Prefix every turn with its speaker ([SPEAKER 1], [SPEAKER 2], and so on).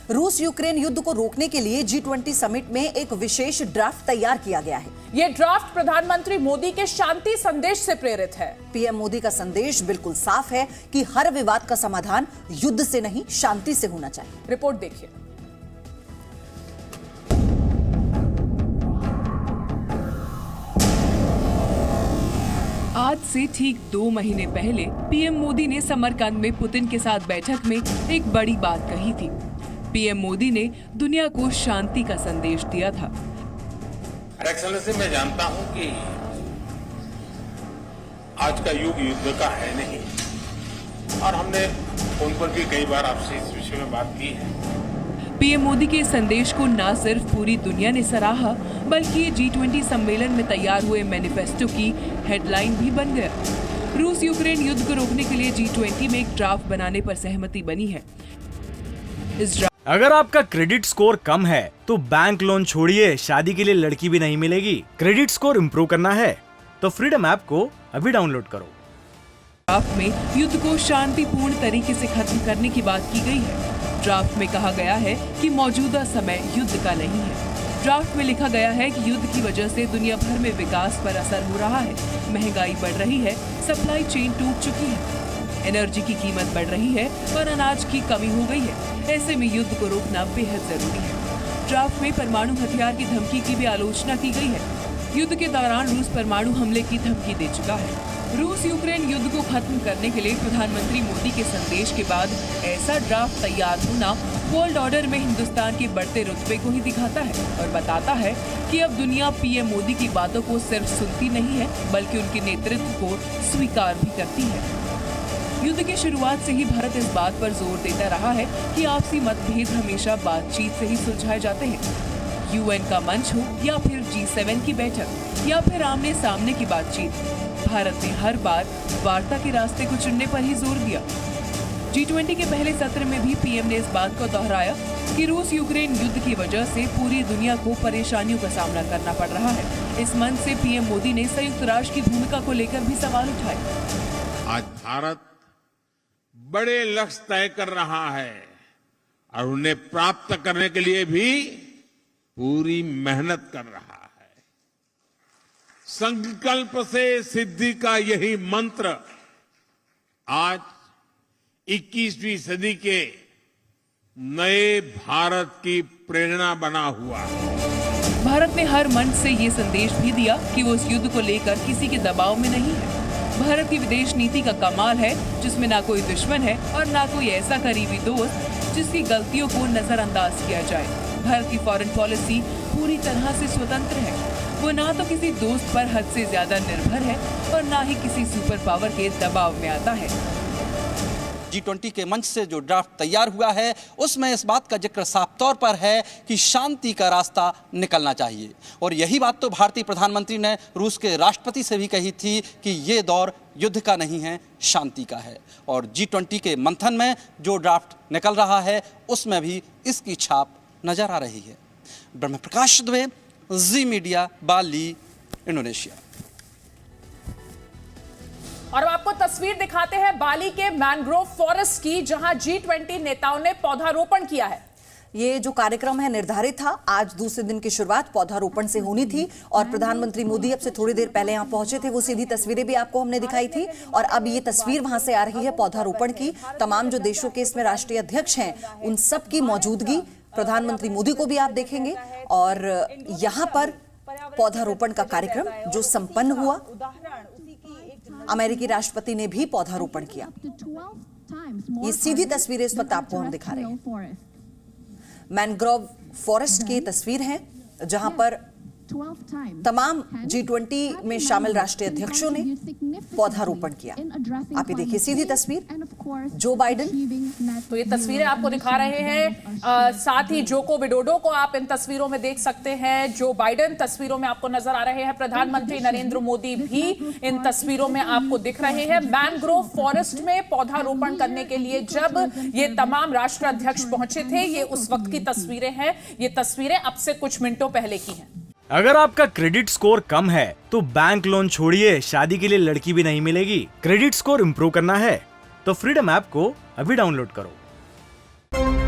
[SPEAKER 1] रूस यूक्रेन युद्ध को रोकने के लिए G20 समिट में एक विशेष ड्राफ्ट तैयार किया गया है।
[SPEAKER 2] ये ड्राफ्ट प्रधानमंत्री मोदी के शांति संदेश से प्रेरित है।
[SPEAKER 1] पीएम मोदी का संदेश बिल्कुल साफ है कि हर विवाद का समाधान युद्ध से नहीं, शांति से होना चाहिए।
[SPEAKER 2] रिपोर्ट देखिए।
[SPEAKER 3] आज से ठीक 2 महीने पहले पीएम मोदी ने समरकंद में पुतिन के साथ बैठक में एक बड़ी बात कही थी। पीएम मोदी ने दुनिया को शांति का संदेश दिया था।
[SPEAKER 4] एक्सेलेंसी, मैं जानता हूं कि आज का युग युद्ध का है नहीं, और हमने फोन पर भी कई बार आपसे इस विषय में बात की है।
[SPEAKER 3] पीएम मोदी के संदेश को न सिर्फ पूरी दुनिया ने सराहा, बल्कि ये G20 सम्मेलन में तैयार हुए मैनिफेस्टो की हेडलाइन भी बन गया। रूस यूक्रेन युद्ध को रोकने के लिए G20 में एक ड्राफ्ट बनाने पर सहमति बनी है।
[SPEAKER 5] अगर आपका क्रेडिट स्कोर कम है तो बैंक लोन छोड़िए, शादी के लिए लड़की भी नहीं मिलेगी। क्रेडिट स्कोर इम्प्रूव करना है तो फ्रीडम ऐप को अभी डाउनलोड करो।
[SPEAKER 3] ड्राफ्ट में युद्ध को शांतिपूर्ण तरीके से खत्म करने की बात की गई है। ड्राफ्ट में कहा गया है कि मौजूदा समय युद्ध का नहीं है। ड्राफ्ट में लिखा गया है कि युद्ध की वजह से दुनिया भर में विकास पर असर हो रहा है, महंगाई बढ़ रही है, सप्लाई चेन टूट चुकी है, एनर्जी की कीमत बढ़ रही है और अनाज की कमी हो गई है। ऐसे में युद्ध को रोकना बेहद जरूरी है। ड्राफ्ट में परमाणु हथियार की धमकी की भी आलोचना की गई है। युद्ध के दौरान रूस परमाणु हमले की धमकी दे चुका है। रूस यूक्रेन युद्ध को खत्म करने के लिए प्रधानमंत्री मोदी के संदेश के बाद ऐसा ड्राफ्ट तैयार होना वर्ल्ड ऑर्डर में हिंदुस्तान के बढ़ते रुतबे को ही दिखाता है और बताता है कि अब दुनिया पीएम मोदी की बातों को सिर्फ सुनती नहीं है, बल्कि उनके नेतृत्व को स्वीकार भी करती है। युद्ध की शुरुआत से ही भारत इस बात पर जोर देता रहा है कि आपसी मतभेद हमेशा बातचीत से ही सुलझाए जाते हैं। यूएन का मंच हो या फिर G7 की बैठक या फिर आमने सामने की बातचीत, भारत ने हर बार वार्ता के रास्ते को चुनने पर ही जोर दिया। G20 के पहले सत्र में भी पीएम ने इस बात को दोहराया कि रूस यूक्रेन युद्ध की वजह से पूरी दुनिया को परेशानियों का सामना करना पड़ रहा है। इस मंच से पीएम मोदी ने संयुक्त राष्ट्र की भूमिका को लेकर भी सवाल उठाए।
[SPEAKER 4] आज भारत बड़े लक्ष्य तय कर रहा है और उन्हें प्राप्त करने के लिए भी पूरी मेहनत कर रहा है। संकल्प से सिद्धि का यही मंत्र आज 21वीं सदी के नए भारत की प्रेरणा बना हुआ है।
[SPEAKER 3] भारत ने हर मंच से ये संदेश भी दिया कि वो इस युद्ध को लेकर किसी के दबाव में नहीं है। भारत की विदेश नीति का कमाल है, जिसमें ना कोई दुश्मन है और ना कोई ऐसा करीबी दोस्त जिसकी गलतियों को नजरअंदाज किया जाए। भारत की फॉरेन पॉलिसी पूरी तरह से स्वतंत्र है। वो ना तो किसी दोस्त पर हद से ज्यादा निर्भर है और ना ही किसी सुपर पावर के दबाव में आता है।
[SPEAKER 6] G20 के मंच से जो ड्राफ्ट तैयार हुआ है उसमें इस बात का जिक्र साफ तौर पर है कि शांति का रास्ता निकलना चाहिए, और यही बात तो भारतीय प्रधानमंत्री ने रूस के राष्ट्रपति से भी कही थी कि ये दौर युद्ध का नहीं है, शांति का है। और G20 के मंथन में जो ड्राफ्ट निकल रहा है उसमें भी इसकी छाप नजर आ रही है। ब्रह्म प्रकाश दुबे, जी मीडिया, बाली, इंडोनेशिया।
[SPEAKER 2] और अब आपको तस्वीर दिखाते हैं बाली के मैंग्रोव फॉरेस्ट की, जहां G20 नेताओं ने पौधारोपण किया है।
[SPEAKER 1] ये जो कार्यक्रम है निर्धारित था, आज दूसरे दिन की शुरुआत पौधारोपण से होनी थी और प्रधानमंत्री मोदी अब से थोड़ी देर पहले यहाँ पहुंचे थे। वो सीधी तस्वीरें भी आपको हमने दिखाई थी और अब ये तस्वीर वहां से आ रही है पौधारोपण की। तमाम जो देशों के इसमें राष्ट्रीय अध्यक्ष हैं उन सब की मौजूदगी, प्रधानमंत्री मोदी को भी आप देखेंगे और यहाँ पर पौधारोपण का कार्यक्रम जो संपन्न हुआ। अमेरिकी राष्ट्रपति ने भी पौधारोपण किया। ये सीधी तस्वीरें इस वक्त आपको हम दिखा रहे हैं। मैनग्रोव फॉरेस्ट की तस्वीर है जहां पर तमाम G20 में शामिल राष्ट्रीय अध्यक्षों ने पौधारोपण किया। आप ये देखिए सीधी तस्वीर, जो बाइडेन।
[SPEAKER 2] तो ये तस्वीरें आपको दिखा रहे हैं, साथ ही जोको विडोडो को आप इन तस्वीरों में देख सकते हैं। जो बाइडेन तस्वीरों में आपको नजर आ रहे हैं। प्रधानमंत्री नरेंद्र मोदी भी इन तस्वीरों में आपको दिख रहे हैं। मैनग्रोव फॉरेस्ट में पौधारोपण करने के लिए जब ये तमाम राष्ट्राध्यक्ष पहुंचे थे, ये उस वक्त की तस्वीरें हैं। ये तस्वीरें अब से कुछ मिनटों पहले की हैं।
[SPEAKER 5] अगर आपका क्रेडिट स्कोर कम है तो बैंक लोन छोड़िए, शादी के लिए लड़की भी नहीं मिलेगी। क्रेडिट स्कोर इम्प्रूव करना है तो फ्रीडम ऐप को अभी डाउनलोड करो।